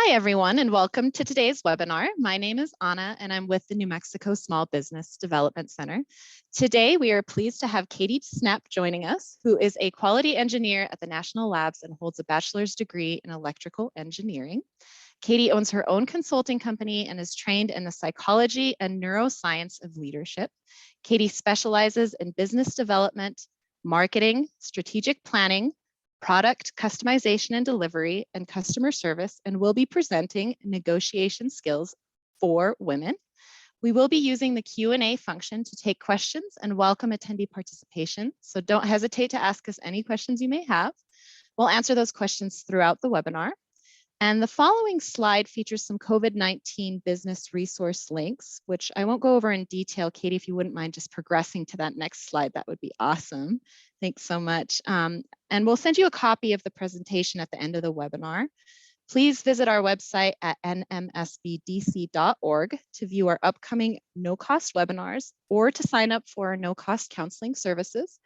Hi, everyone, and welcome to today's webinar. My name is Anna, and I'm with the New Mexico Small Business Development Center. Today, we are pleased to have Katie Snap joining us, who is a quality engineer at the National Labs and holds a bachelor's degree in electrical engineering. Katie owns her own consulting company and is trained in the psychology and neuroscience of leadership. Katie specializes in business development, marketing, strategic planning, product customization and delivery, and customer service, and will be presenting negotiation skills for women. We will be using the Q&A function to take questions and welcome attendee participation, so don't hesitate to ask us any questions you may have. We'll answer those questions throughout the webinar. And the following slide features some COVID-19 business resource links, which I won't go over in detail. Katie, if you wouldn't mind just progressing to that next slide, that would be awesome. Thanks so much. And we'll send you a copy of the presentation at the end of the webinar. Please visit our website at nmsbdc.org to view our upcoming no-cost webinars or to sign up for our no-cost counseling services.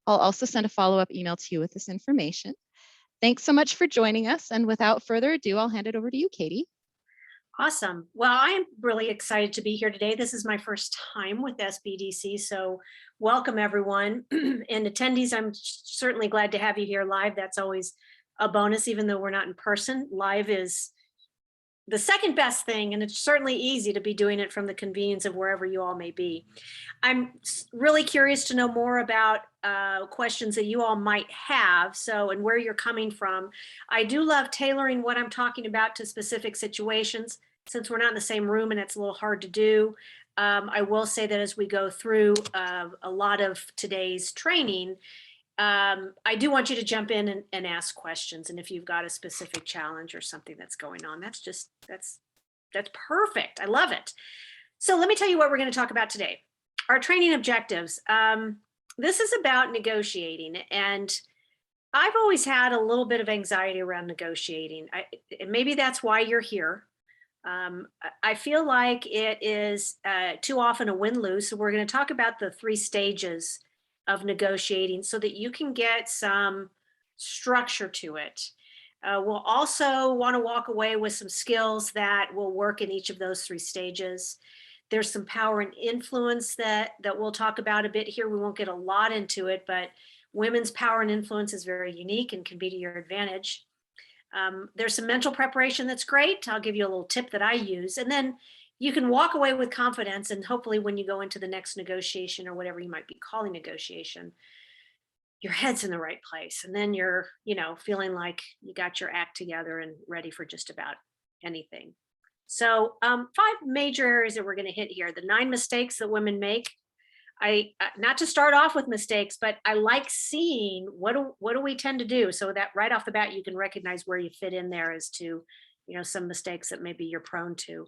I'll also send a follow-up email to you with this information. Thanks so much for joining us. And without further ado, I'll hand it over to you, Katie. Awesome. Well, I am really excited to be here today. This is my first time with SBDC, so welcome everyone. And attendees, I'm certainly glad to have you here live. That's always a bonus, even though we're not in person. Live is the second best thing, and it's certainly easy to be doing it from the convenience of wherever you all may be. I'm really curious to know more about questions that you all might have, and where you're coming from. I do love tailoring what I'm talking about to specific situations, since we're not in the same room and it's a little hard to do. I will say that as we go through a lot of today's training, I do want you to jump in and ask questions. And if you've got a specific challenge or something that's going on, that's perfect. I love it. So let me tell you what we're going to talk about today. Our training objectives. This is about negotiating, and I've always had a little bit of anxiety around negotiating. And maybe that's why you're here. I feel like it is too often a win-lose. So we're going to talk about the 3 stages of negotiating so that you can get some structure to it. We'll also want to walk away with some skills that will work in each of those 3 stages. There's some power and influence that we'll talk about a bit here. We won't get a lot into it, but women's power and influence is very unique and can be to your advantage. There's some mental preparation that's great. I'll give you a little tip that I use. And then you can walk away with confidence, and hopefully when you go into the next negotiation or whatever you might be calling negotiation, your head's in the right place. And then you're, feeling like you got your act together and ready for just about anything. So 5 major areas that we're going to hit here. The 9 mistakes that women make. Not to start off with mistakes, but I like seeing what do we tend to do, so that right off the bat you can recognize where you fit in there as to some mistakes that maybe you're prone to.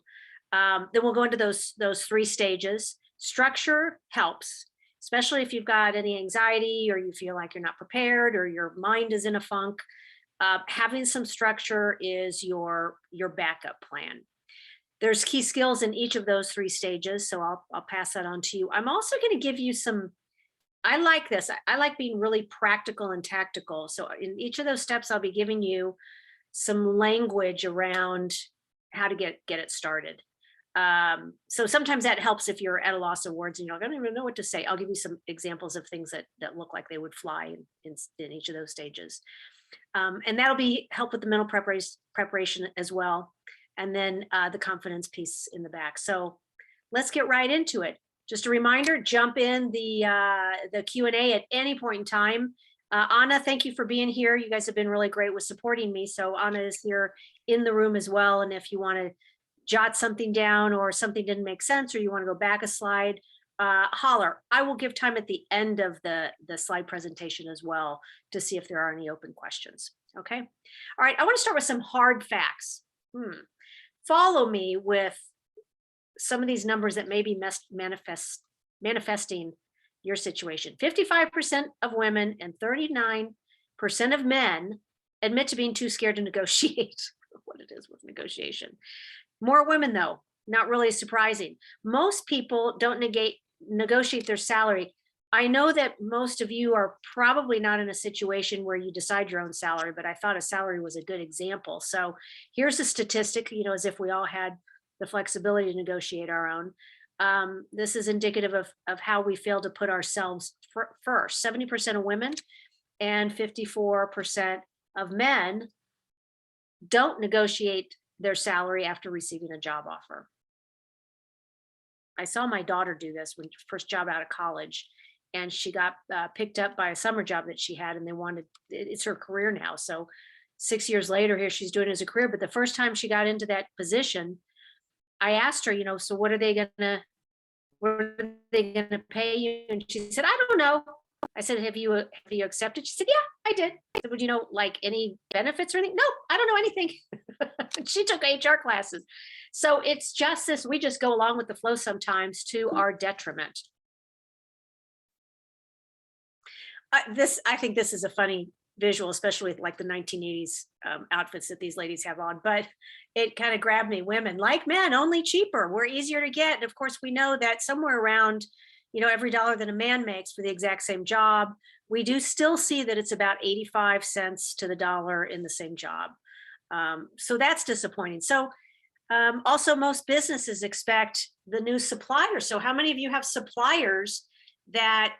Then we'll go into those 3 stages. Structure helps, especially if you've got any anxiety or you feel like you're not prepared or your mind is in a funk. Having some structure is your backup plan. There's key skills in each of those 3 stages, so I'll pass that on to you. I'm also going to give you some, I like this. I like being really practical and tactical. So in each of those steps, I'll be giving you some language around how to get it started. So sometimes that helps if you're at a loss of words and you're like, I don't even know what to say. I'll give you some examples of things that look like they would fly in each of those stages. And that'll help with the mental preparation as well. And then the confidence piece in the back. So let's get right into it. Just a reminder, jump in the Q&A at any point in time. Anna, thank you for being here. You guys have been really great with supporting me. So Anna is here in the room as well. And if you want to jot something down or something didn't make sense or you want to go back a slide, holler. I will give time at the end of the slide presentation as well to see if there are any open questions. Okay. All right. I want to start with some hard facts. Follow me with some of these numbers that may be manifesting your situation. 55% of women and 39% of men admit to being too scared to negotiate. What it is with negotiation. More women, though, not really surprising. Most people don't negotiate their salary I know that most of you are probably not in a situation where you decide your own salary, but I thought a salary was a good example. So here's a statistic, as if we all had the flexibility to negotiate our own. This is indicative of how we fail to put ourselves first. 70% of women and 54% of men don't negotiate their salary after receiving a job offer. I saw my daughter do this when first job out of college, and she got picked up by a summer job that she had, and they wanted it's her career now. So 6 years later, here she's doing it as a career. But the first time she got into that position, I asked her, so what are they gonna pay you? And she said, I don't know. I said, have you accepted? She said, yeah, I did. I said, would you know like any benefits or anything? No, I don't know anything. She took HR classes. So it's just this, we just go along with the flow sometimes to our detriment. I think this is a funny visual, especially with like the 1980s outfits that these ladies have on, but it kind of grabbed me. Women, like men, only cheaper. We're easier to get. And of course, we know that somewhere around, every dollar that a man makes for the exact same job, we do still see that it's about 85 cents to the dollar in the same job. So that's disappointing. So also, most businesses expect the new supplier. So how many of you have suppliers that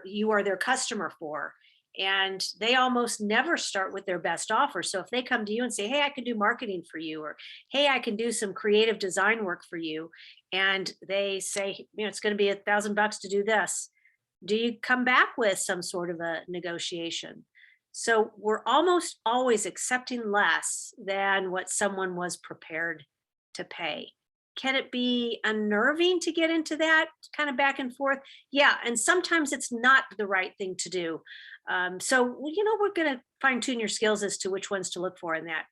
you are their customer for? And they almost never start with their best offer. So if they come to you and say, hey, I can do marketing for you, or hey, I can do some creative design work for you, and they say, it's going to be $1,000 to do this, do you come back with some sort of a negotiation? So we're almost always accepting less than what someone was prepared to pay. Can it be unnerving to get into that kind of back and forth? Yeah, and sometimes it's not the right thing to do. So, we're going to fine tune your skills as to which ones to look for in that.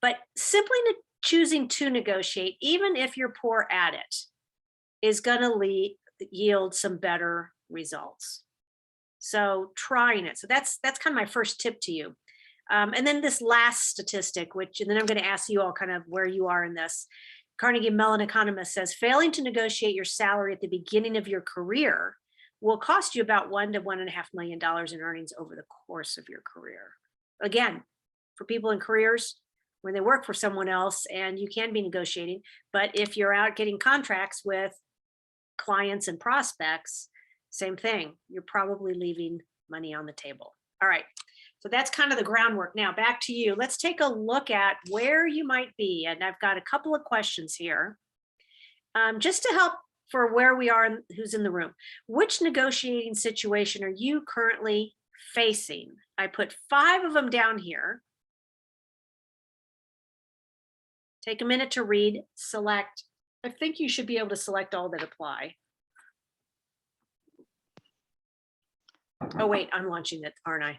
But simply choosing to negotiate, even if you're poor at it, is going to yield some better results. So trying it. So that's kind of my first tip to you. And then this last statistic, and then I'm going to ask you all kind of where you are in this. Carnegie Mellon economist says, failing to negotiate your salary at the beginning of your career will cost you about $1 to $1.5 million in earnings over the course of your career. Again, for people in careers where they work for someone else and you can be negotiating, but if you're out getting contracts with clients and prospects, same thing, you're probably leaving money on the table. All right. So that's kind of the groundwork. Now back to you. Let's take a look at where you might be. And I've got a couple of questions here just to help for where we are and who's in the room. Which negotiating situation are you currently facing? I put 5 of them down here. Take a minute to read, select. I think you should be able to select all that apply. Oh, wait, I'm launching it, aren't I?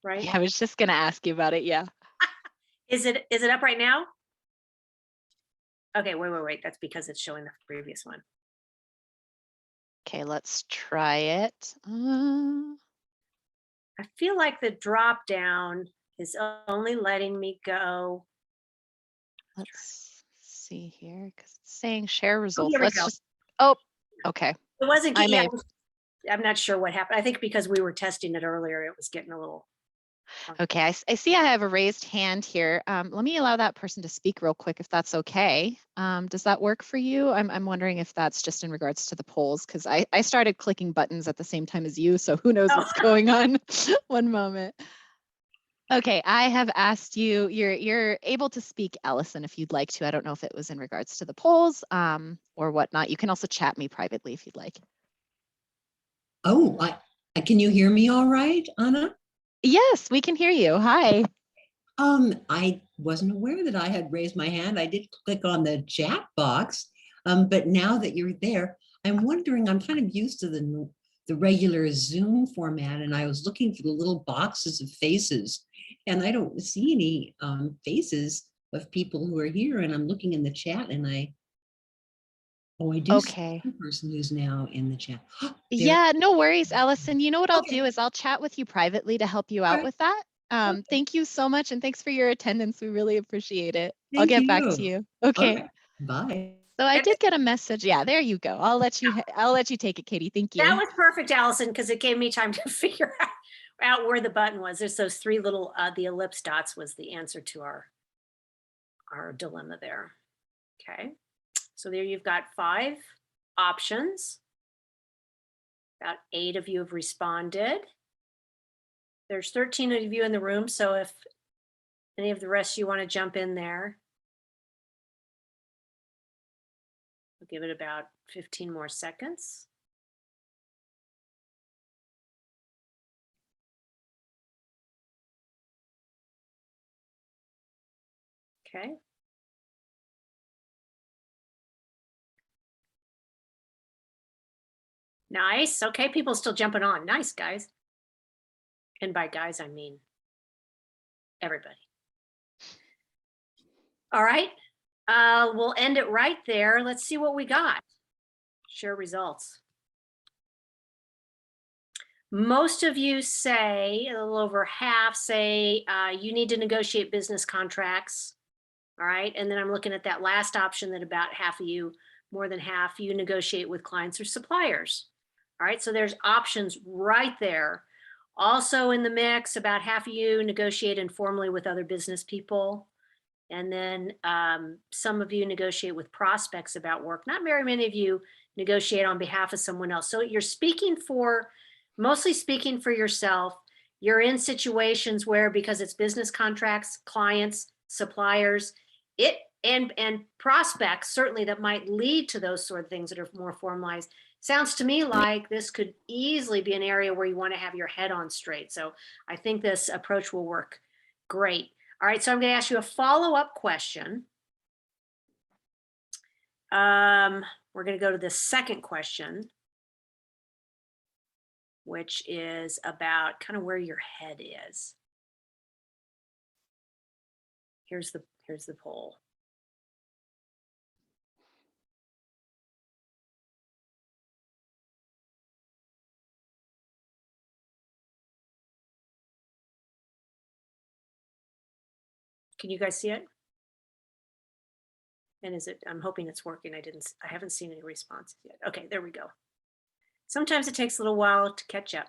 Right? Yeah, I was just going to ask you about it. Yeah. Is it up right now? Okay, wait. That's because it's showing the previous one. Okay, let's try it. I feel like the drop down is only letting me go. Let's see here because it's saying share results. Here we go. Okay. It wasn't. I'm not sure what happened. I think because we were testing it earlier, it was getting a little. Okay, I see I have a raised hand here. Let me allow that person to speak real quick if that's okay. Does that work for you? I'm wondering if that's just in regards to the polls because I started clicking buttons at the same time as you, so who knows what's going on. One moment. Okay, I have asked you, you're able to speak, Allison, if you'd like to. I don't know if it was in regards to the polls or whatnot. You can also chat me privately if you'd like. Oh, can you hear me all right, Anna? Yes, we can hear you. Hi. I wasn't aware that I had raised my hand. I did click on the chat box, but now that you're there, I'm wondering, I'm kind of used to the regular Zoom format, and I was looking for the little boxes of faces, and I don't see any faces of people who are here, and I'm looking in the chat, and I do see one person who's now in the chat. Yeah, no worries, Allison. You know what I'll do is I'll chat with you privately to help you out with that. Thank you so much, and thanks for your attendance. We really appreciate it. I'll get back to you. Okay. Bye. So I did get a message. Yeah, there you go. I'll let you take it, Katie. Thank you. That was perfect, Allison, because it gave me time to figure out where the button was. There's those three little, the ellipse dots was the answer to our dilemma there. Okay, so there you've got 5 options. About 8 of you have responded. There's 13 of you in the room, so if any of the rest of you want to jump in there, we'll give it about 15 more seconds. Okay. Nice. Okay, people still jumping on. Nice, guys. And by guys, I mean everybody. All right. We'll end it right there. Let's see what we got. Share results. Most of you say, a little over half say, you need to negotiate business contracts. All right. And then I'm looking at that last option that about half of you, more than half, you negotiate with clients or suppliers. All right. So there's options right there. Also in the mix, about half of you negotiate informally with other business people. And then some of you negotiate with prospects about work. Not very many of you negotiate on behalf of someone else. So you're mostly speaking for yourself. You're in situations where, because it's business contracts, clients, suppliers, and prospects, certainly, that might lead to those sort of things that are more formalized. Sounds to me like this could easily be an area where you want to have your head on straight. So I think this approach will work great. All right, so I'm going to ask you a follow-up question. We're going to go to the second question, which is about kind of where your head is. Here's the poll. Can you guys see it? And I'm hoping it's working. I haven't seen any responses yet. Okay, there we go. Sometimes it takes a little while to catch up.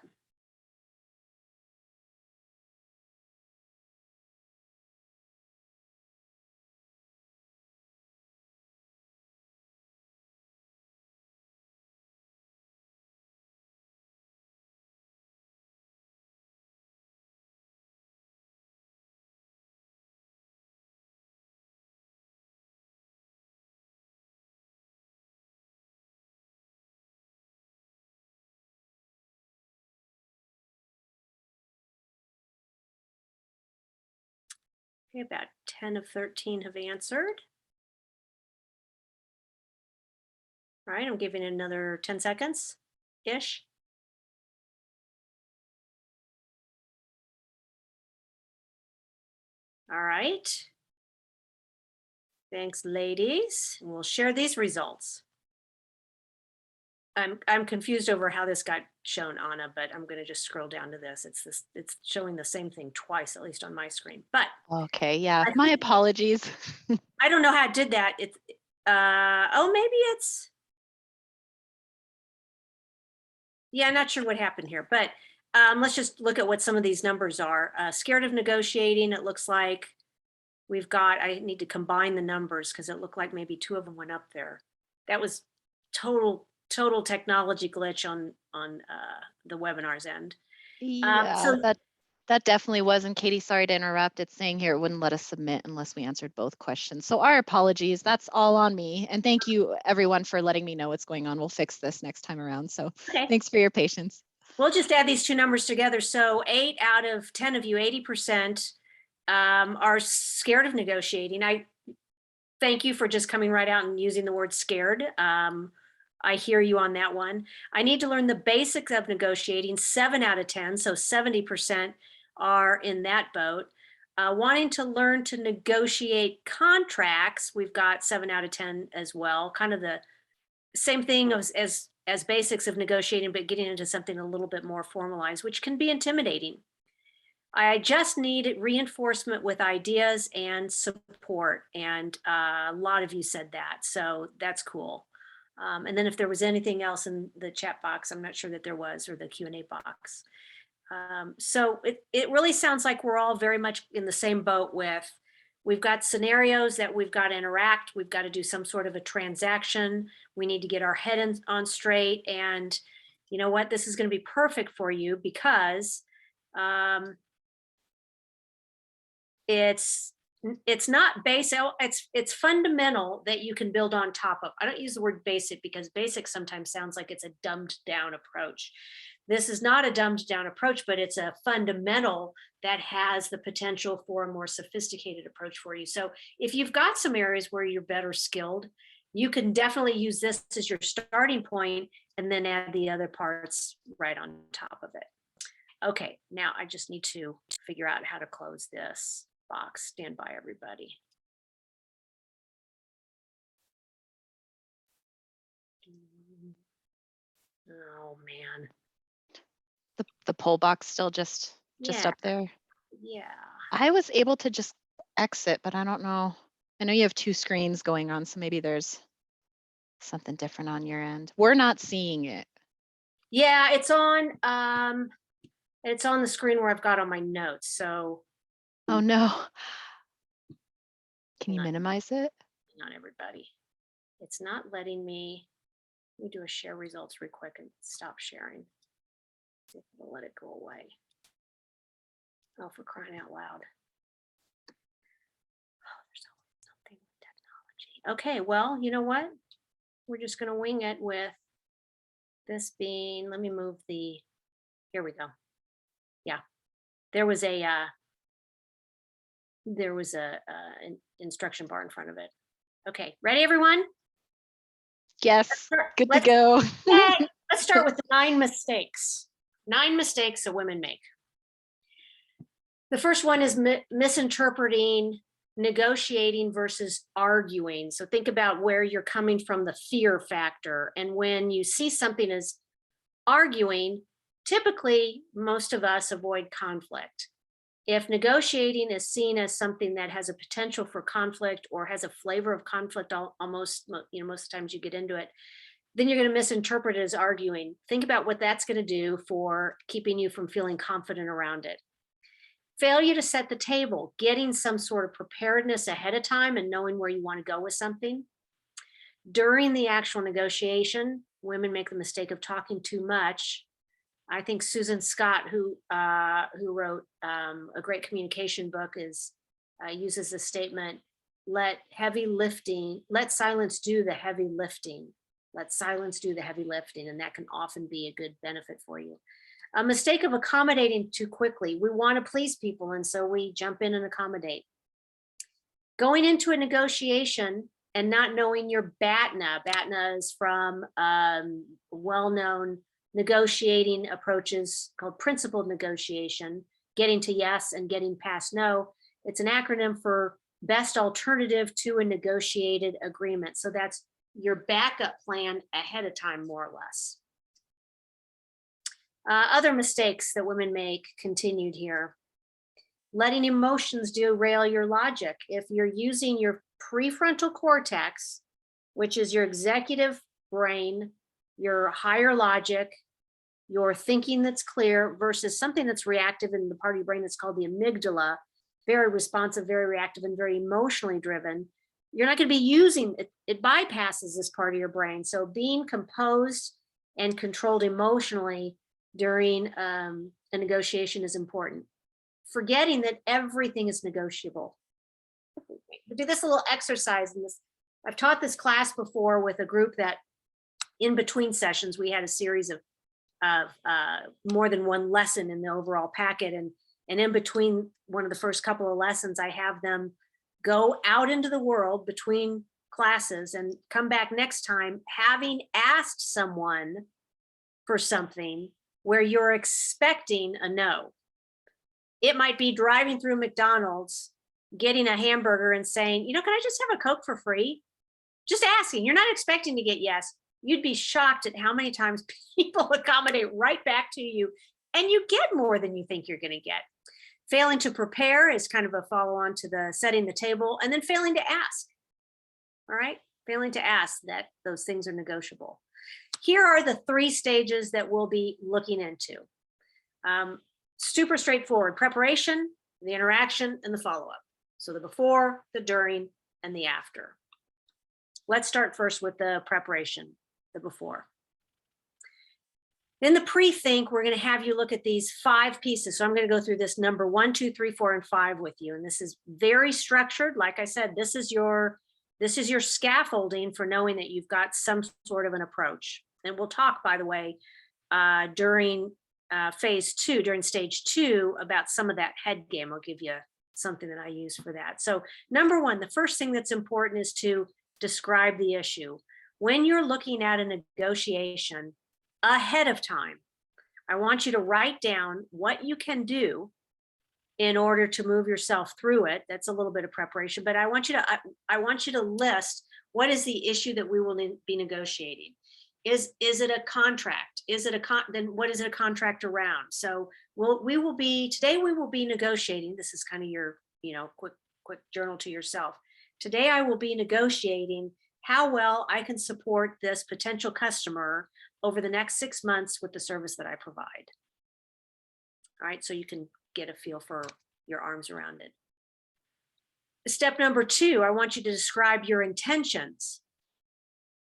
Okay, about 10 of 13 have answered. All right, I'm giving it another 10 seconds-ish. All right. Thanks, ladies. And we'll share these results. I'm confused over how this got shown, Anna, but I'm going to just scroll down to this. It's showing the same thing twice, at least on my screen. But okay, yeah, my apologies. I don't know how it did that. It's maybe it's, yeah, I'm not sure what happened here, but let's just look at what some of these numbers are. Scared of negotiating, it looks like we've got, I need to combine the numbers because it looked like maybe 2 of them went up there. That was total technology glitch on the webinar's end. Yeah, that definitely was. And Katie, sorry to interrupt. It's saying here it wouldn't let us submit unless we answered both questions. So our apologies. That's all on me. And thank you, everyone, for letting me know what's going on. We'll fix this next time around. So okay. Thanks for your patience. We'll just add these 2 numbers together. So 8 out of 10 of you, 80%, are scared of negotiating. I thank you for just coming right out and using the word scared. I hear you on that one. I need to learn the basics of negotiating, 7 out of 10. So 70% are in that boat. Wanting to learn to negotiate contracts, we've got 7 out of 10 as well. Kind of the same thing as basics of negotiating, but getting into something a little bit more formalized, which can be intimidating. I just need reinforcement with ideas and support. And a lot of you said that. So that's cool. And then if there was anything else in the chat box, I'm not sure that there was, or the Q&A box. So it really sounds like we're all very much in the same boat with, we've got scenarios that we've got to interact. We've got to do some sort of a transaction. We need to get our head on straight. And you know what? This is going to be perfect for you because it's not basic. It's fundamental that you can build on top of. I don't use the word basic because basic sometimes sounds like it's a dumbed down approach. This is not a dumbed down approach, but it's a fundamental that has the potential for a more sophisticated approach for you. So if you've got some areas where you're better skilled, you can definitely use this as your starting point and then add the other parts right on top of it. Okay, now I just need to figure out how to close this box. Stand by, everybody. Oh man. The poll box still just Yeah. up there. Yeah. I was able to just exit, but I don't know. I know you have two screens going on, so maybe there's something different on your end. We're not seeing it. Yeah, it's on the screen where I've got on my notes. So Oh no. Can you minimize it? Not everybody. It's not letting me. Let me do a share results real quick and stop sharing. See if it'll let it go away. Oh, for crying out loud. Oh, there's always something with technology. Okay, well, you know what? We're just going to wing it with this being, let me move the, here we go. Yeah, there was an instruction bar in front of it. Okay, ready everyone? Yes, good to go. Let's start with the 9 mistakes. 9 mistakes that women make. The first one is misinterpreting negotiating versus arguing. So think about where you're coming from, the fear factor. And when you see something as arguing, typically most of us avoid conflict. If negotiating is seen as something that has a potential for conflict or has a flavor of conflict, almost, most times you get into it, then you're going to misinterpret it as arguing. Think about what that's going to do for keeping you from feeling confident around it. Failure to set the table, getting some sort of preparedness ahead of time and knowing where you want to go with something. During the actual negotiation, women make the mistake of talking too much. I think Susan Scott, who wrote a great communication book, uses the statement, let silence do the heavy lifting. Let silence do the heavy lifting, and that can often be a good benefit for you. A mistake of accommodating too quickly. We want to please people, and so we jump in and accommodate. Going into a negotiation and not knowing your BATNA. BATNA is from well-known negotiating approaches called principled negotiation, getting to yes and getting past no. It's an acronym for best alternative to a negotiated agreement. So that's your backup plan ahead of time, more or less. Other mistakes that women make continued here. Letting emotions derail your logic. If you're using your prefrontal cortex, which is your executive brain, your higher logic, your thinking that's clear versus something that's reactive in the part of your brain that's called the amygdala, very responsive, very reactive, and very emotionally driven, you're not going to be using it. It bypasses this part of your brain. So being composed and controlled emotionally during a negotiation is important. Forgetting that everything is negotiable. We do this little exercise in this. I've taught this class before with a group that in between sessions, we had a series of more than one lesson in the overall packet. And in between one of the first couple of lessons, I have them go out into the world between classes and come back next time having asked someone for something where you're expecting a no. It might be driving through McDonald's, getting a hamburger and saying, can I just have a Coke for free? Just asking. You're not expecting to get yes. You'd be shocked at how many times people accommodate right back to you and you get more than you think you're going to get. Failing to prepare is kind of a follow on to the setting the table, and then failing to ask. All right, failing to ask that those things are negotiable. Here are the 3 stages that we'll be looking into. Super straightforward: preparation, the interaction, and the follow-up. So the before, the during, and the after. Let's start first with the preparation, the before. In the pre-think, we're going to have you look at these 5 pieces. So I'm going to go through this number 1, 2, 3, 4, and 5 with you. And this is very structured. Like I said, this is your scaffolding for knowing that you've got some sort of an approach. And we'll talk, by the way, during phase 2, during stage 2, about some of that head game. I'll give you something that I use for that. So number 1, the first thing that's important is to describe the issue. When you're looking at a negotiation ahead of time, I want you to write down what you can do in order to move yourself through it. That's a little bit of preparation, but I want you to list what is the issue that we will be negotiating. Is it a contract? Is it then what is it a contract around? So we will be negotiating. This is kind of your, quick journal to yourself. Today I will be negotiating how well I can support this potential customer over the next 6 months with the service that I provide. All right, so you can get a feel for your arms around it. Step number 2, I want you to describe your intentions.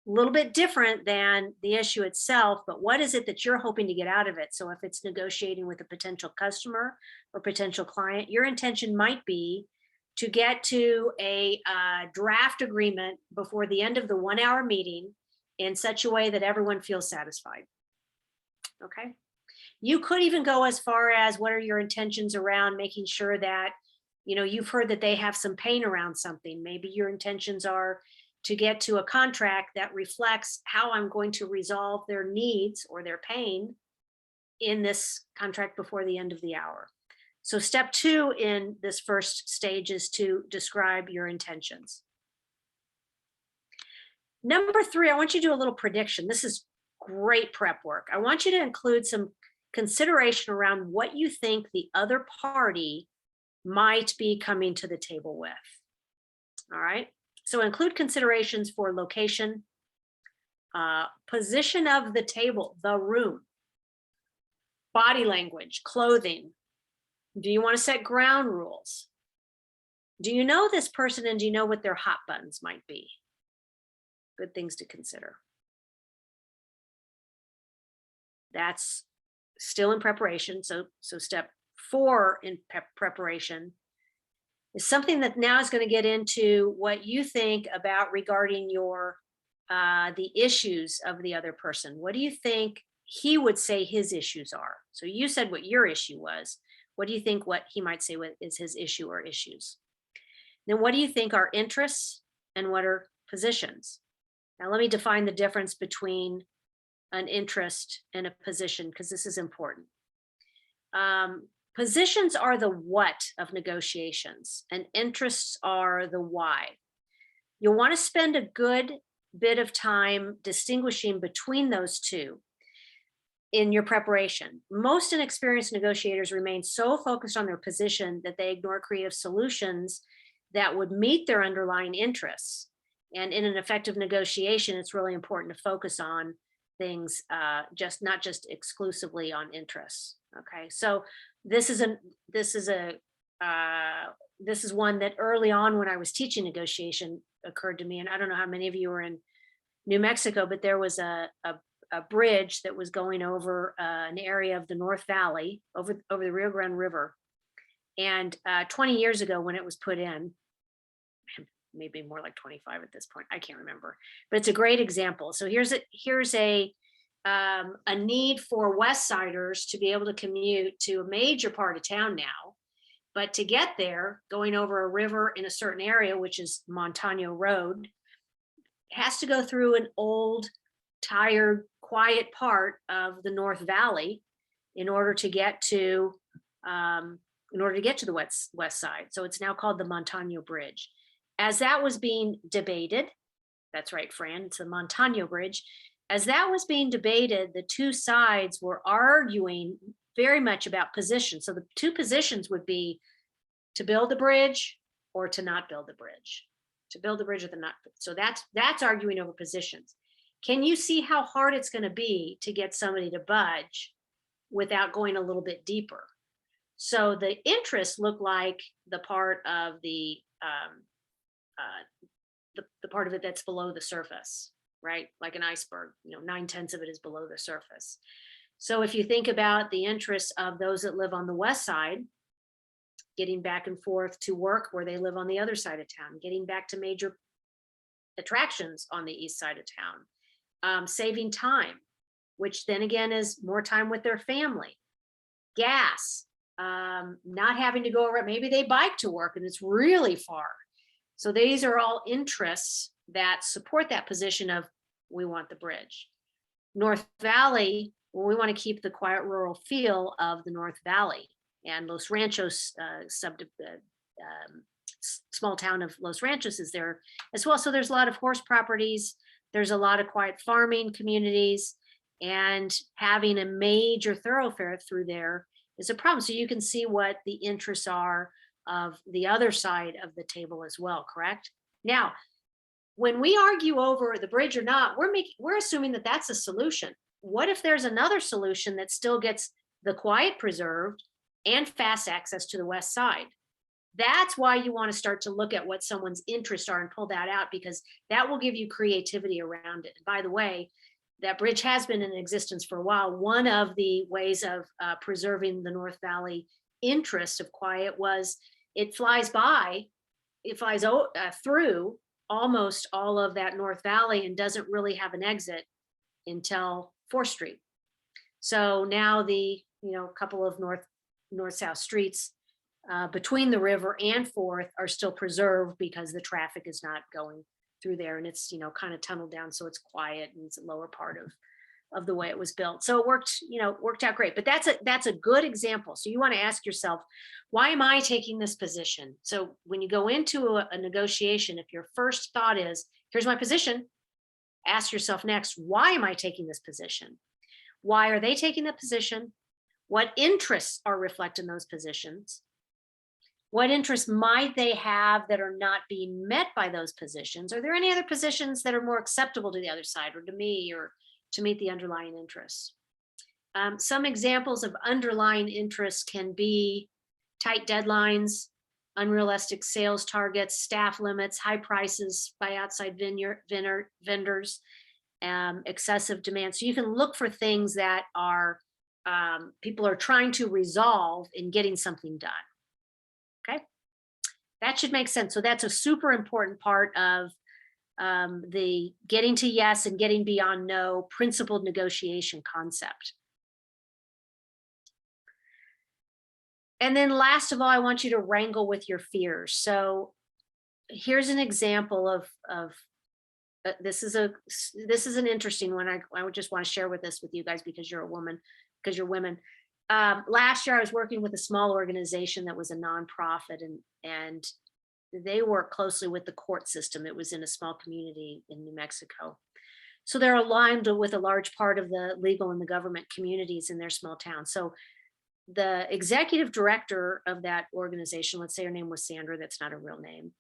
A little bit different than the issue itself, but what is it that you're hoping to get out of it? So if it's negotiating with a potential customer or potential client, your intention might be to get to a draft agreement before the end of the 1-hour meeting in such a way that everyone feels satisfied. Okay. You could even go as far as, what are your intentions around making sure that, you've heard that they have some pain around something. Maybe your intentions are to get to a contract that reflects how I'm going to resolve their needs or their pain in this contract before the end of the hour. So step 2 in this first stage is to describe your intentions. Number 3, I want you to do a little prediction. This is great prep work. I want you to include some consideration around what you think the other party might be coming to the table with. All right. So include considerations for location, position of the table, the room, body language, clothing. Do you want to set ground rules? Do you know this person, and do you know what their hot buttons might be? Good things to consider. That's still in preparation. So step 4 in preparation is something that now is going to get into what you think about regarding your the issues of the other person. What do you think he would say his issues are? So you said what your issue was. What do you think what he might say is his issue or issues? Then what do you think are interests and what are positions? Now let me define the difference between an interest and a position, because this is important. Positions are the what of negotiations, and interests are the why. You'll want to spend a good bit of time distinguishing between those two in your preparation. Most inexperienced negotiators remain so focused on their position that they ignore creative solutions that would meet their underlying interests. And in an effective negotiation, it's really important to focus on things, not just exclusively on interests. Okay, so this is one that early on when I was teaching negotiation occurred to me, and I don't know how many of you were in New Mexico, but there was a bridge that was going over an area of the North Valley over the Rio Grande River. And 20 years ago when it was put in, maybe more like 25 at this point, I can't remember, but it's a great example. So here's a need for West Siders to be able to commute to a major part of town now, but to get there, going over a river in a certain area, which is Montano Road, has to go through an old, tired, quiet part of the North Valley in order to get to the west side. So it's now called the Montano Bridge. As that was being debated, that's right, Fran, it's the Montano Bridge. As that was being debated, the two sides were arguing very much about position. So the two positions would be to build the bridge or to not build the bridge, to build the bridge or to not. So that's arguing over positions. Can you see how hard it's going to be to get somebody to budge without going a little bit deeper? So the interests look like the part of the part of it that's below the surface, right? Like an iceberg, 9/10 of it is below the surface. So if you think about the interests of those that live on the west side, getting back and forth to work where they live on the other side of town, getting back to major attractions on the east side of town, saving time, which then again is more time with their family, gas, not having to go around, maybe they bike to work and it's really far. So these are all interests that support that position of we want the bridge. North Valley, well, we want to keep the quiet rural feel of the North Valley, and Los Ranchos, small town of Los Ranchos is there as well. So there's a lot of horse properties. There's a lot of quiet farming communities, and having a major thoroughfare through there is a problem. So you can see what the interests are of the other side of the table as well, correct? Now, when we argue over the bridge or not, we're assuming that that's a solution. What if there's another solution that still gets the quiet preserved and fast access to the west side? That's why you want to start to look at what someone's interests are and pull that out, because that will give you creativity around it. By the way, that bridge has been in existence for a while. One of the ways of preserving the North Valley interest of quiet was it flies through almost all of that North Valley and doesn't really have an exit until 4th Street. So now the couple of north-south streets between the river and 4th are still preserved because the traffic is not going through there, and it's kind of tunneled down, so it's quiet and it's a lower part of the way it was built. So it worked out great. But that's a good example. So you want to ask yourself, why am I taking this position? So when you go into a negotiation, if your first thought is, here's my position, ask yourself next, why am I taking this position? Why are they taking the position? What interests are reflected in those positions? What interests might they have that are not being met by those positions? Are there any other positions that are more acceptable to the other side or to me, or to meet the underlying interests? Some examples of underlying interests can be tight deadlines, unrealistic sales targets, staff limits, high prices by outside vendors, excessive demand. So you can look for things that are people are trying to resolve in getting something done. Okay, that should make sense. So that's a super important part of the getting to yes and getting beyond no principled negotiation concept. And then last of all, I want you to wrangle with your fears. So here's an example of this is an interesting one. I would just want to share with this with you guys because you're a woman, because you're women. Last year I was working with a small organization that was a nonprofit, and they work closely with the court system. It was in a small community in New Mexico. So they're aligned with a large part of the legal and the government communities in their small town. So the executive director of that organization, let's say her name was Sandra, that's not a real name,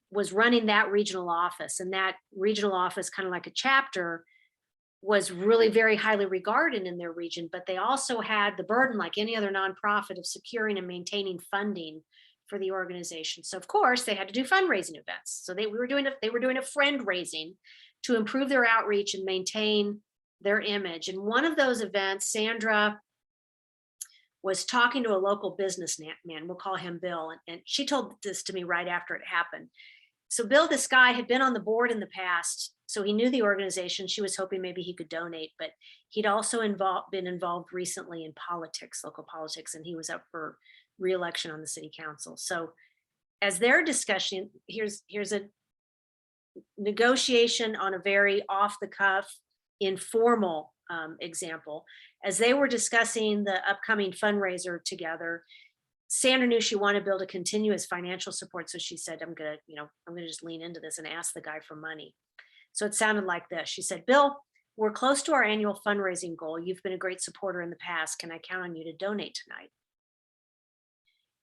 was running that regional office. And that regional office, kind of like a chapter, was really very highly regarded in their region, but they also had the burden, like any other nonprofit, of securing and maintaining funding for the organization. So of course they had to do fundraising events. So they were doing a friend raising to improve their outreach and maintain their image. And one of those events, Sandra was talking to a local businessman, we'll call him Bill, and she told this to me right after it happened. So Bill, this guy, had been on the board in the past, so he knew the organization. She was hoping maybe he could donate, but he'd also been involved recently in politics, local politics, and he was up for re-election on the city council. So as they're discussing, here's a negotiation on a very off-the-cuff, informal example. As they were discussing the upcoming fundraiser together, Sandra knew she wanted Bill to continue his financial support. So she said, I'm gonna just lean into this and ask the guy for money. So it sounded like this. She said, Bill, we're close to our annual fundraising goal. You've been a great supporter in the past. Can I count on you to donate tonight?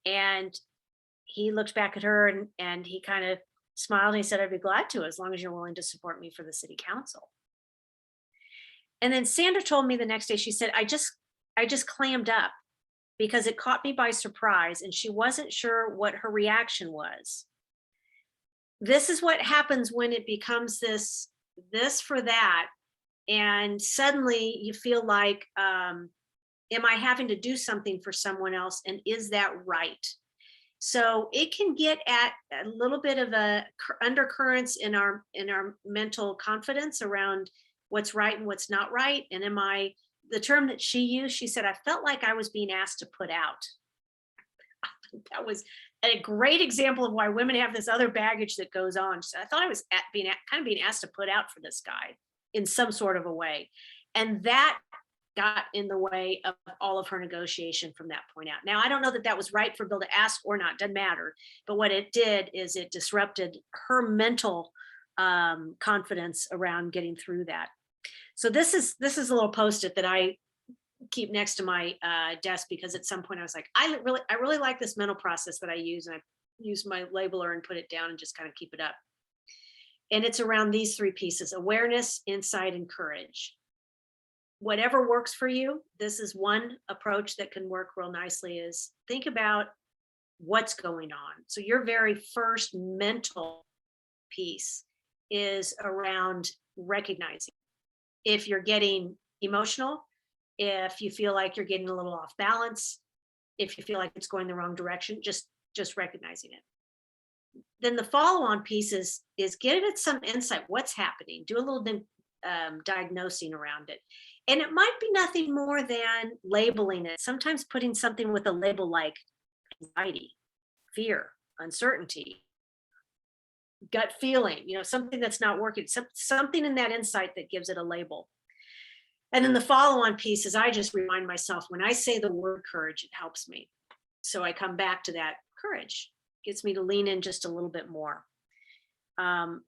And he looked back at her and he kind of smiled and he said, I'd be glad to, as long as you're willing to support me for the city council. And then Sandra told me the next day, she said, I just clammed up because it caught me by surprise and she wasn't sure what her reaction was. This is what happens when it becomes this for that. And suddenly you feel like, am I having to do something for someone else? And is that right? So it can get at a little bit of a undercurrents in our mental confidence around what's right and what's not right. And the term that she used, she said, I felt like I was being asked to put out. That was a great example of why women have this other baggage that goes on. So I thought I was being asked to put out for this guy in some sort of a way. And that got in the way of all of her negotiation from that point out. Now, I don't know that that was right for Bill to ask or not, doesn't matter. But what it did is it disrupted her mental confidence around getting through that. So this is a little post-it that I keep next to my desk, because at some point I was like, I really like this mental process that I use, and I use my labeler and put it down and just kind of keep it up. And it's around these three pieces: awareness, insight, and courage. Whatever works for you, this is one approach that can work real nicely, is think about what's going on. So your very first mental piece is around recognizing if you're getting emotional, if you feel like you're getting a little off balance, if you feel like it's going the wrong direction, just recognizing it. Then the follow-on piece is get it some insight. What's happening? Do a little diagnosing around it. And it might be nothing more than labeling it. Sometimes putting something with a label like anxiety, fear, uncertainty, gut feeling, something that's not working, something in that insight that gives it a label. And then the follow-on piece is I just remind myself, when I say the word courage, it helps me. So I come back to that courage, gets me to lean in just a little bit more.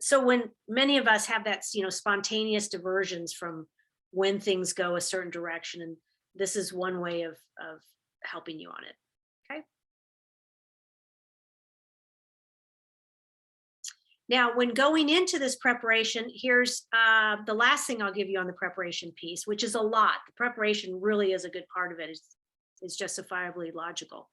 So when many of us have that, spontaneous diversions from when things go a certain direction, and this is one way of helping you on it. Okay. Now, when going into this preparation, here's the last thing I'll give you on the preparation piece, which is a lot. The preparation really is a good part of it. It's justifiably logical.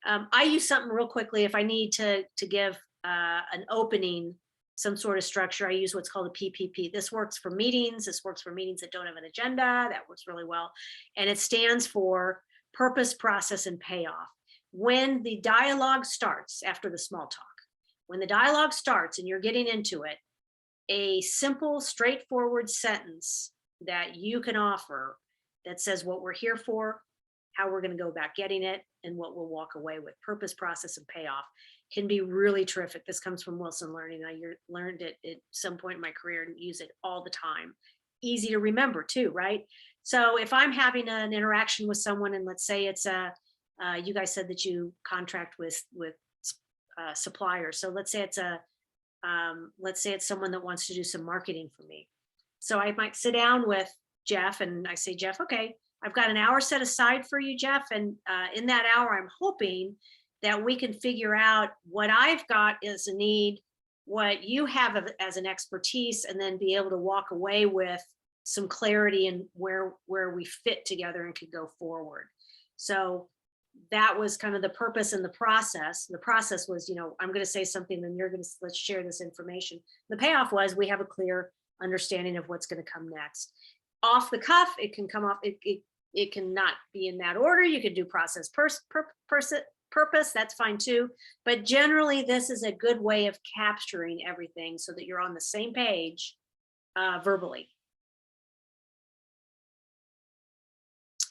I use something real quickly. If I need to give an opening, some sort of structure, I use what's called a PPP. This works for meetings. This works for meetings that don't have an agenda. That works really well. And it stands for purpose, process, and payoff. When the dialogue starts after the small talk, when the dialogue starts and you're getting into it, a simple, straightforward sentence that you can offer that says what we're here for, how we're going to go about getting it, and what we'll walk away with. Purpose, process, and payoff can be really terrific. This comes from Wilson Learning. I learned it at some point in my career and use it all the time. Easy to remember too, right? So if I'm having an interaction with someone, and let's say it's you guys said that you contract with suppliers. So let's say it's someone that wants to do some marketing for me. So I might sit down with Jeff and I say, Jeff, okay, I've got an hour set aside for you, Jeff. And in that hour, I'm hoping that we can figure out what I've got as a need, what you have as an expertise, and then be able to walk away with some clarity in where we fit together and could go forward. So that was kind of the purpose and the process. The process was, I'm going to say something, then let's share this information. The payoff was we have a clear understanding of what's going to come next. Off the cuff, it can come off, it cannot be in that order. You could do process, purpose, that's fine too. But generally, this is a good way of capturing everything so that you're on the same page verbally.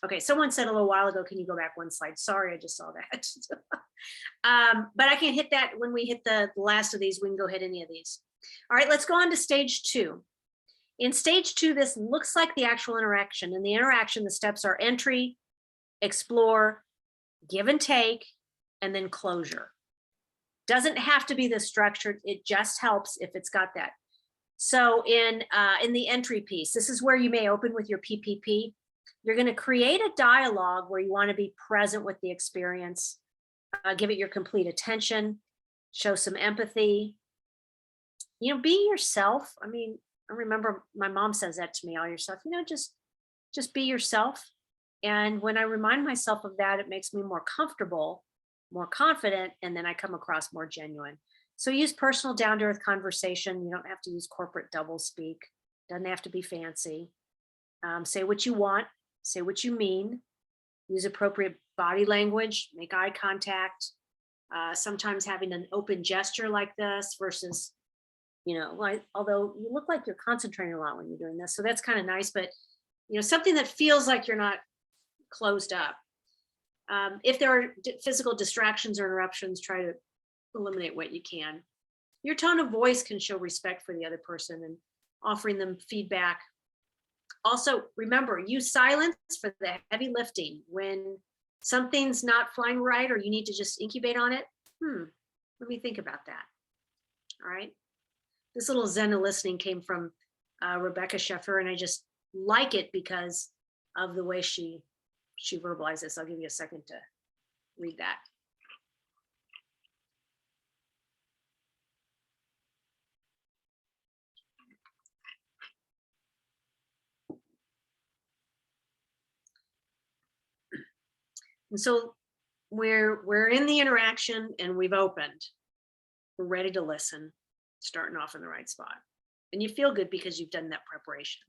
Okay, someone said a little while ago, can you go back one slide? Sorry, I just saw that. But I can't hit that when we hit the last of these. We can go hit any of these. All right, let's go on to stage 2. In stage 2, this looks like the actual interaction. In the interaction, the steps are entry, explore, give and take, and then closure. Doesn't have to be this structured. It just helps if it's got that. So in the entry piece, this is where you may open with your PPP. You're going to create a dialogue where you want to be present with the experience, give it your complete attention, show some empathy. You know, be yourself. I mean, I remember my mom says that to me, all yourself, you know, just be yourself. And when I remind myself of that, it makes me more comfortable, more confident, and then I come across more genuine. So use personal down to earth conversation. You don't have to use corporate double speak. Doesn't have to be fancy. Say what you want, say what you mean, use appropriate body language, make eye contact. Sometimes having an open gesture like this versus, you know, like, although you look like you're concentrating a lot when you're doing this. So that's kind of nice, but you know, something that feels like you're not closed up. If there are physical distractions or interruptions, try to eliminate what you can. Your tone of voice can show respect for the other person and offering them feedback. Also, remember, use silence for the heavy lifting. When something's not flying right or you need to just incubate on it, let me think about that. All right. This little Zen of listening came from Rebecca Sheffer, and I just like it because of the way she verbalizes. I'll give you a second to read that. And so we're in the interaction and we've opened. We're ready to listen, starting off in the right spot. And you feel good because you've done that preparation.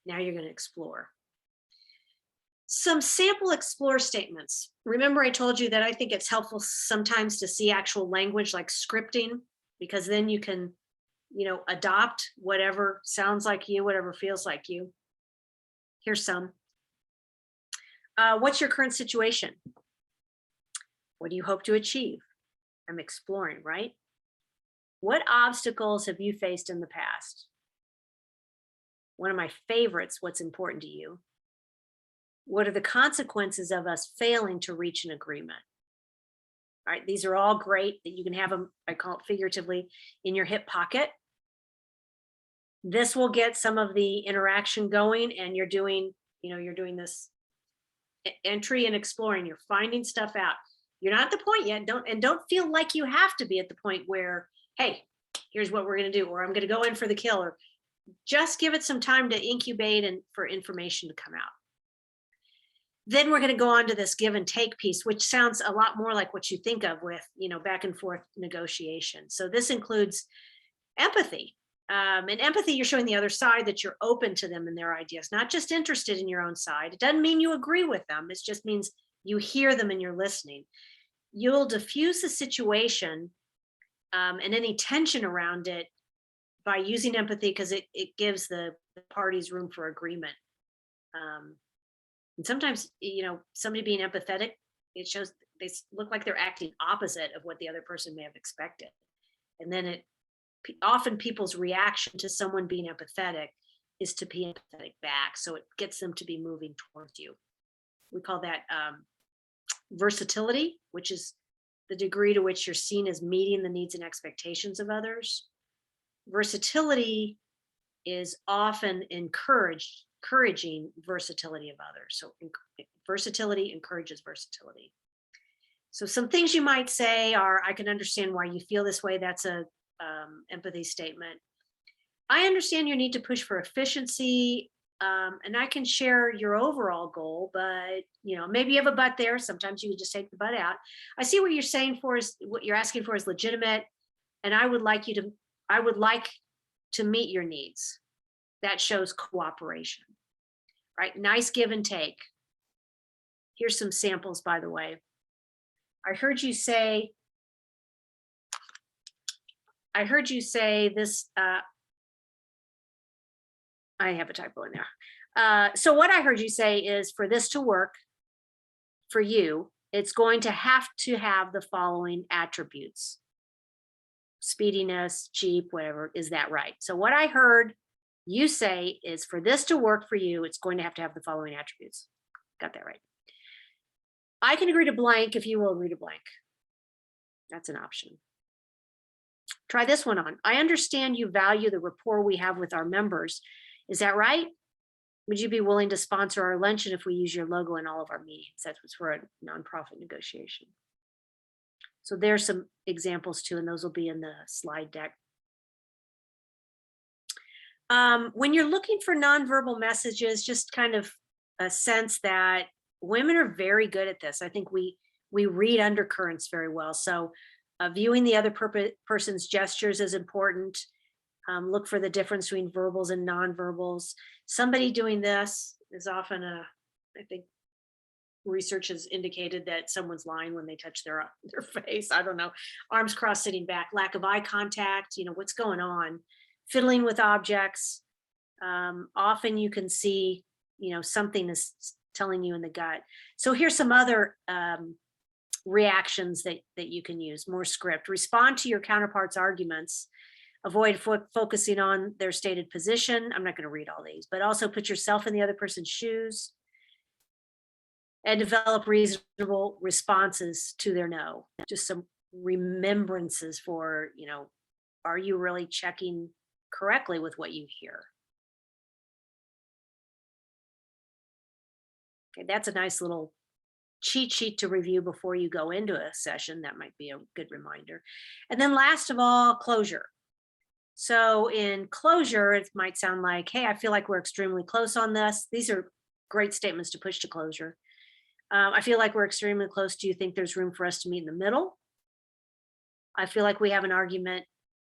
Now you're going to explore. Some sample explore statements. Remember I told you that I think it's helpful sometimes to see actual language like scripting, because then you can, you know, adopt whatever sounds like you, whatever feels like you. Here's some. What's your current situation? What do you hope to achieve? I'm exploring, right? What obstacles have you faced in the past? One of my favorites, what's important to you? What are the consequences of us failing to reach an agreement? All right, these are all great that you can have them, I call it figuratively, in your hip pocket. This will get some of the interaction going, and you're doing this entry and exploring. You're finding stuff out. You're not at the point yet. Don't feel like you have to be at the point where, hey, here's what we're going to do, or I'm going to go in for the kill, or just give it some time to incubate and for information to come out. Then we're going to go on to this give and take piece, which sounds a lot more like what you think of with, you know, back and forth negotiation. So this includes empathy. And empathy, you're showing the other side that you're open to them and their ideas, not just interested in your own side. It doesn't mean you agree with them. It just means you hear them and you're listening. You'll diffuse the situation and any tension around it by using empathy, because it gives the parties room for agreement. And sometimes, you know, somebody being empathetic, it shows they look like they're acting opposite of what the other person may have expected. And then often people's reaction to someone being empathetic is to be empathetic back. So it gets them to be moving towards you. We call that versatility, which is the degree to which you're seen as meeting the needs and expectations of others. Versatility is often encouraging versatility of others. So versatility encourages versatility. So some things you might say are, I can understand why you feel this way. That's a empathy statement. I understand your need to push for efficiency, and I can share your overall goal, but you know, maybe you have a but there. Sometimes you can just take the but out. I see what you're saying what you're asking for is legitimate, and I would like to meet your needs. That shows cooperation, right? Nice give and take. Here's some samples, by the way. I heard you say this, I have a typo in there. So what I heard you say is, for this to work for you, it's going to have the following attributes. Speediness, cheap, whatever. Is that right? So what I heard you say is, for this to work for you, it's going to have the following attributes. Got that right. I can agree to blank if you will agree to blank. That's an option. Try this one on. I understand you value the rapport we have with our members. Is that right? Would you be willing to sponsor our luncheon if we use your logo in all of our meetings? That's what's for a nonprofit negotiation. So there's some examples too, and those will be in the slide deck. When you're looking for nonverbal messages, just kind of a sense that women are very good at this. I think we read undercurrents very well. So viewing the other person's gestures is important. Look for the difference between verbals and nonverbals. Somebody doing this is often I think research has indicated that someone's lying when they touch their face. I don't know. Arms crossed, sitting back, lack of eye contact, what's going on, fiddling with objects. Often you can see, something is telling you in the gut. So here's some other reactions that you can use. More script. Respond to your counterpart's arguments. Avoid focusing on their stated position. I'm not going to read all these, but also put yourself in the other person's shoes and develop reasonable responses to their no. Just some remembrances for, are you really checking correctly with what you hear? Okay, that's a nice little cheat sheet to review before you go into a session. That might be a good reminder. And then last of all, closure. So in closure, it might sound like, hey, I feel like we're extremely close on this. These are great statements to push to closure. I feel like we're extremely close. Do you think there's room for us to meet in the middle? I feel like we have an argument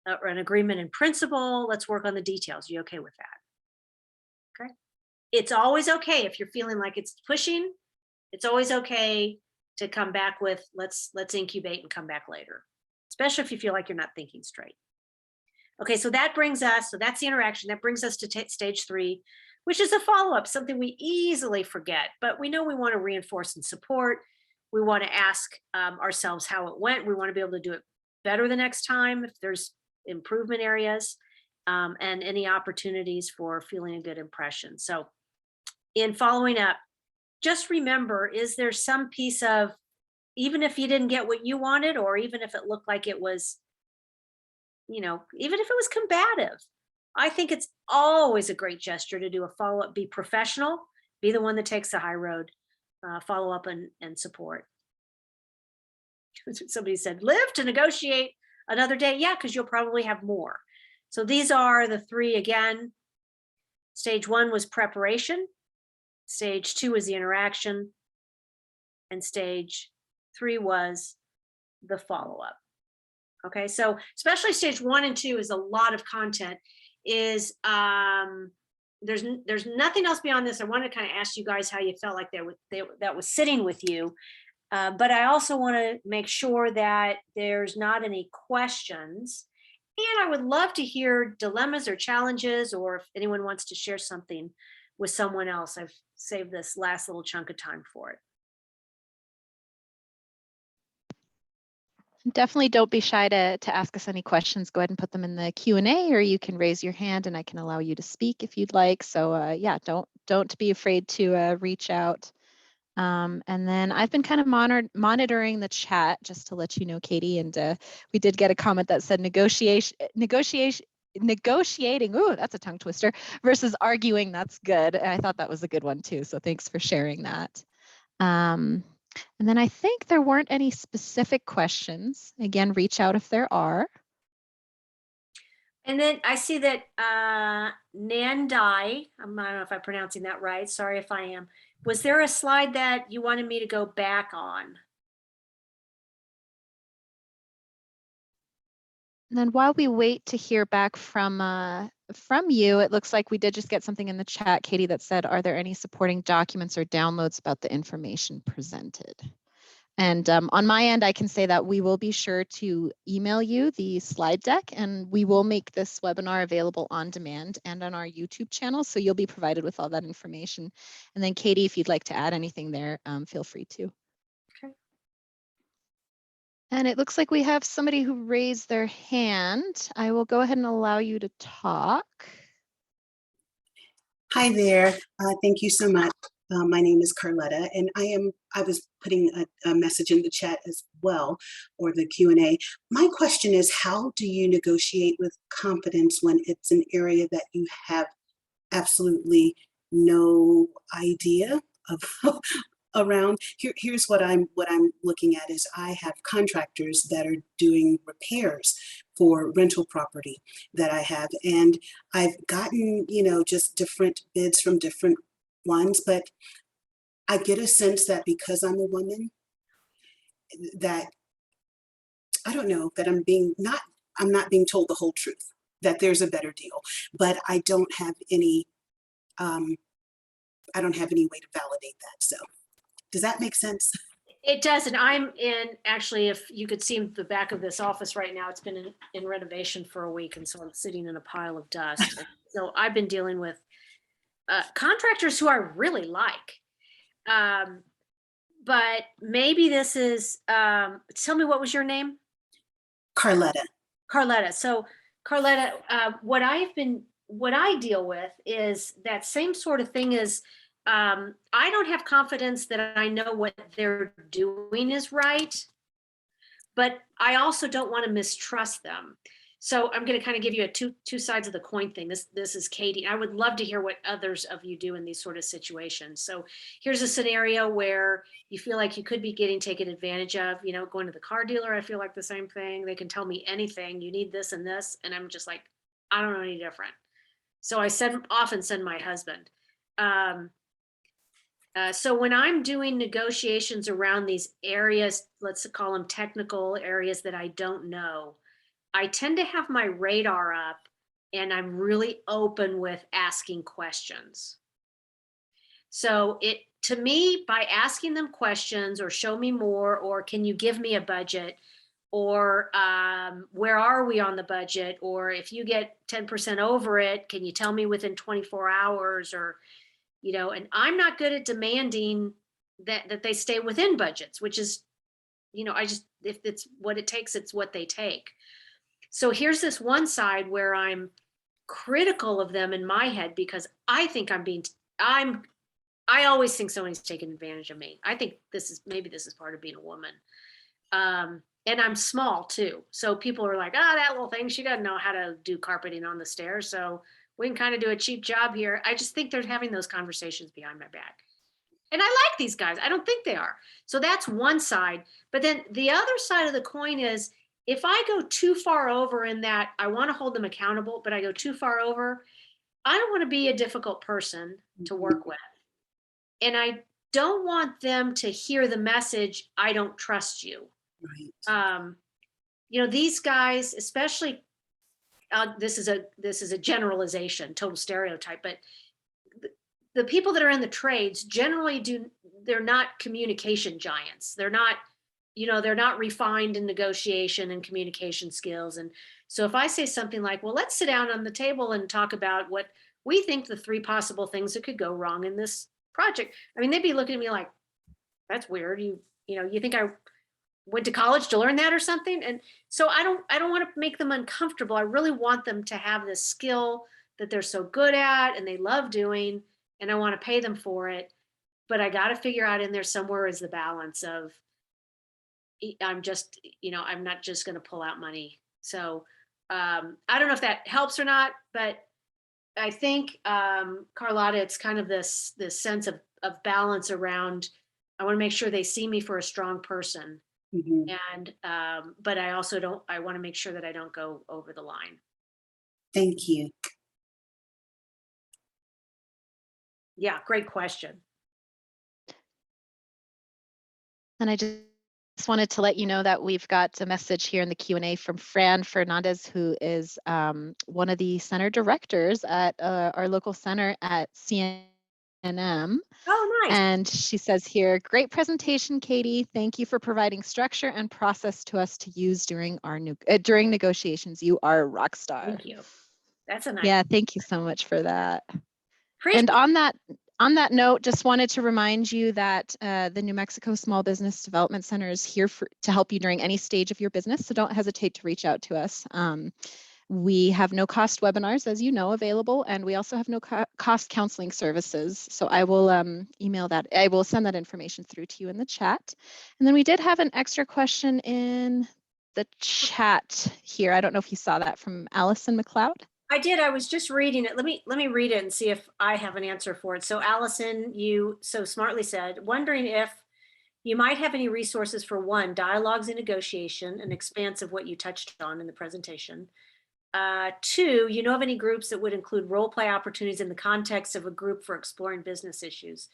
or an agreement in principle. Let's work on the details. Are you okay with that? Okay. It's always okay if you're feeling like it's pushing. It's always okay to come back with let's incubate and come back later, especially if you feel like you're not thinking straight. Okay, so that brings us, so that's the interaction. That brings us to stage 3, which is a follow-up, something we easily forget, but we know we want to reinforce and support. We want to ask ourselves how it went. We want to be able to do it better the next time if there's improvement areas and any opportunities for feeling a good impression. So in following up, just remember, is there some piece of, even if you didn't get what you wanted, or even if it looked like it was, even if it was combative, I think it's always a great gesture to do a follow-up, be professional, be the one that takes the high road, follow up and support. Somebody said, live to negotiate another day. Yeah, because you'll probably have more. So these are the 3 again. Stage 1 was preparation. Stage 2 was the interaction. And stage 3 was the follow-up. Okay, so especially stage 1 and 2 is a lot of content. There's nothing else beyond this. I wanted to kind of ask you guys how you felt like that was sitting with you. But I also want to make sure that there's not any questions. And I would love to hear dilemmas or challenges, or if anyone wants to share something with someone else. I've saved this last little chunk of time for it. Definitely don't be shy to ask us any questions. Go ahead and put them in the Q&A, or you can raise your hand and I can allow you to speak if you'd like. So yeah, don't be afraid to reach out. And then I've been kind of monitoring the chat just to let you know, Katie, and we did get a comment that said negotiating, ooh, that's a tongue twister, versus arguing. That's good. And I thought that was a good one too. So thanks for sharing that. And then I think there weren't any specific questions. Again, reach out if there are. And then I see that Nandai, I don't know if I'm pronouncing that right. Sorry if I am. Was there a slide that you wanted me to go back on? And then while we wait to hear back from you, it looks like we did just get something in the chat, Katie, that said, are there any supporting documents or downloads about the information presented? And on my end, I can say that we will be sure to email you the slide deck, and we will make this webinar available on demand and on our YouTube channel. So you'll be provided with all that information. And then Katie, if you'd like to add anything there, feel free to. Okay. And it looks like we have somebody who raised their hand. I will go ahead and allow you to talk. Hi there. Thank you so much. My name is Carletta, and I was putting a message in the chat as well, or the Q&A. My question is, how do you negotiate with confidence when it's an area that you have absolutely no idea of around? Here's what I'm looking at is I have contractors that are doing repairs for rental property that I have, and I've gotten, just different bids from different ones, but I get a sense that because I'm a woman, that I don't know, that I'm not being told the whole truth, that there's a better deal, but I don't have any way to validate that. So does that make sense? It does, and I'm in, actually, if you could see the back of this office right now, it's been in renovation for a week, and so I'm sitting in a pile of dust. So I've been dealing with contractors who I really like. But maybe this is, tell me, what was your name? Carletta. Carletta. So Carletta, what I deal with is that same sort of thing is, I don't have confidence that I know what they're doing is right, but I also don't want to mistrust them. So I'm going to kind of give you a two sides of the coin thing. This is Katie. I would love to hear what others of you do in these sort of situations. So here's a scenario where you feel like you could be getting taken advantage of, going to the car dealer. I feel like the same thing. They can tell me anything. You need this and this. And I'm just like, I don't know any different. So I often send my husband. So when I'm doing negotiations around these areas, let's call them technical areas that I don't know, I tend to have my radar up and I'm really open with asking questions. So to me, by asking them questions or show me more, or can you give me a budget, or where are we on the budget? Or if you get 10% over it, can you tell me within 24 hours? Or, and I'm not good at demanding that they stay within budgets, which is, if it's what it takes, it's what they take. So here's this one side where I'm critical of them in my head because I think I always think somebody's taking advantage of me. I think this is part of being a woman. And I'm small too. So people are like, that little thing, she doesn't know how to do carpeting on the stairs. So we can kind of do a cheap job here. I just think they're having those conversations behind my back. And I like these guys. I don't think they are. So that's one side. But then the other side of the coin is, if I go too far over in that, I want to hold them accountable, but I go too far over, I don't want to be a difficult person to work with. And I don't want them to hear the message, I don't trust you. Right. These guys, especially, this is a generalization, total stereotype, but the people that are in the trades generally they're not communication giants. They're not refined in negotiation and communication skills. And so if I say something like, well, let's sit down on the table and talk about what we think the 3 possible things that could go wrong in this project. I mean, they'd be looking at me like, that's weird. You think I went to college to learn that or something? And so I don't want to make them uncomfortable. I really want them to have this skill that they're so good at and they love doing, and I want to pay them for it. But I got to figure out in there somewhere is the balance of, I'm not just going to pull out money. So I don't know if that helps or not, but I think, Carlotta, it's kind of this sense of balance around, I want to make sure they see me for a strong person. Mm-hmm. And, but I also I want to make sure that I don't go over the line. Thank you. Yeah, great question. And I just wanted to let you know that we've got a message here in the Q&A from Fran Fernandez, who is one of the center directors at our local center at CNM. Oh, nice. And she says here, great presentation, Katie. Thank you for providing structure and process to us to use during during negotiations. You are a rock star. Thank you. That's a nice. Yeah, thank you so much for that. Appreciate And on that note, just wanted to remind you that the New Mexico Small Business Development Center is here to help you during any stage of your business. So don't hesitate to reach out to us. We have no cost webinars, as you know, available, and we also have no cost counseling services. So I will email that. I will send that information through to you in the chat. And then we did have an extra question in the chat here. I don't know if you saw that from Allison McLeod. I did. I was just reading it. Let me read it and see if I have an answer for it. So Allison, you so smartly said, wondering if you might have any resources for one, dialogues and negotiation, an expanse of what you touched on in the presentation. Two, you know of any groups that would include role play opportunities in the context of a group for exploring business issues?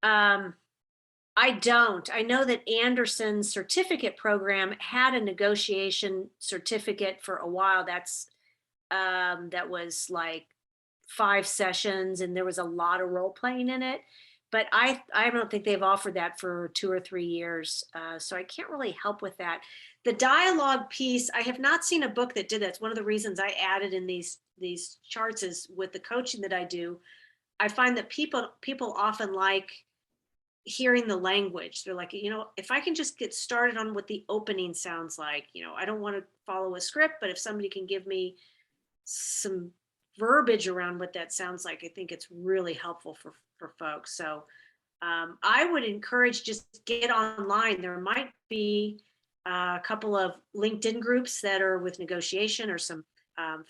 I don't. I know that Anderson's certificate program had a negotiation certificate for a while. That was like 5 sessions and there was a lot of role playing in it. But I don't think they've offered that for 2 or 3 years. So I can't really help with that. The dialogue piece, I have not seen a book that did that. It's one of the reasons I added in these charts is with the coaching that I do. I find that people often like hearing the language. They're like, if I can just get started on what the opening sounds like, I don't want to follow a script, but if somebody can give me some verbiage around what that sounds like, I think it's really helpful for folks. So I would encourage just get online. There might be a couple of LinkedIn groups that are with negotiation, or some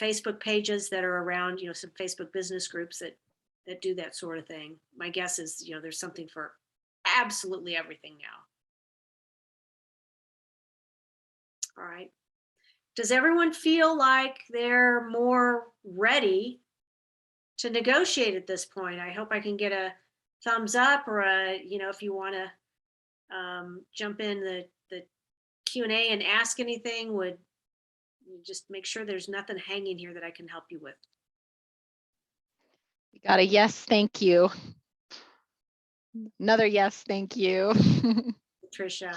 Facebook pages that are around, some Facebook business groups that do that sort of thing. My guess is, there's something for absolutely everything now. All right. Does everyone feel like they're more ready to negotiate at this point? I hope I can get a thumbs up, or if you want to jump in the Q&A and ask anything, would just make sure there's nothing hanging here that I can help you with. We got a yes, thank you. Another yes, thank you. Tricia.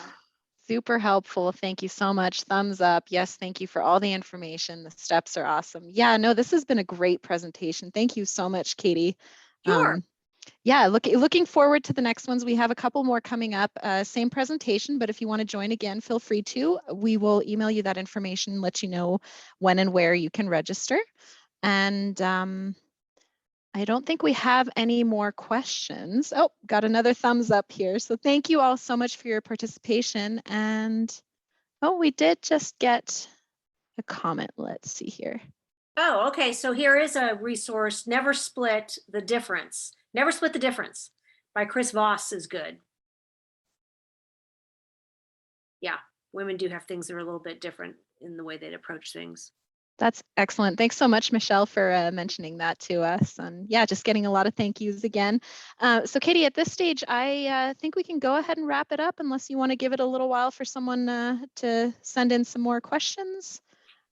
Super helpful. Thank you so much. Thumbs up. Yes, thank you for all the information. The steps are awesome. Yeah, no, this has been a great presentation. Thank you so much, Katie. Sure. Yeah, looking forward to the next ones. We have a couple more coming up. Same presentation, but if you want to join again, feel free to. We will email you that information, let you know when and where you can register. And I don't think we have any more questions. Oh, got another thumbs up here. So thank you all so much for your participation. And oh, we did just get a comment. Let's see here. Oh, okay. So here is a resource, Never Split the Difference. Never Split the Difference by Chris Voss is good. Yeah, women do have things that are a little bit different in the way they'd approach things. That's excellent. Thanks so much, Michelle, for mentioning that to us. And yeah, just getting a lot of thank yous again. So Katie, at this stage, I think we can go ahead and wrap it up, unless you want to give it a little while for someone to send in some more questions.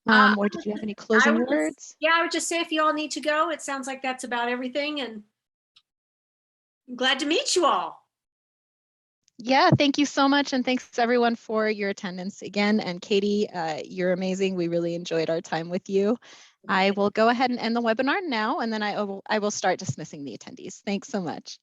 Or did you have any closing words? I would just say if you all need to go, it sounds like that's about everything. And I'm glad to meet you all. Yeah, thank you so much. And thanks everyone for your attendance again. And Katie, you're amazing. We really enjoyed our time with you. I will go ahead and end the webinar now, and then I will start dismissing the attendees. Thanks so much.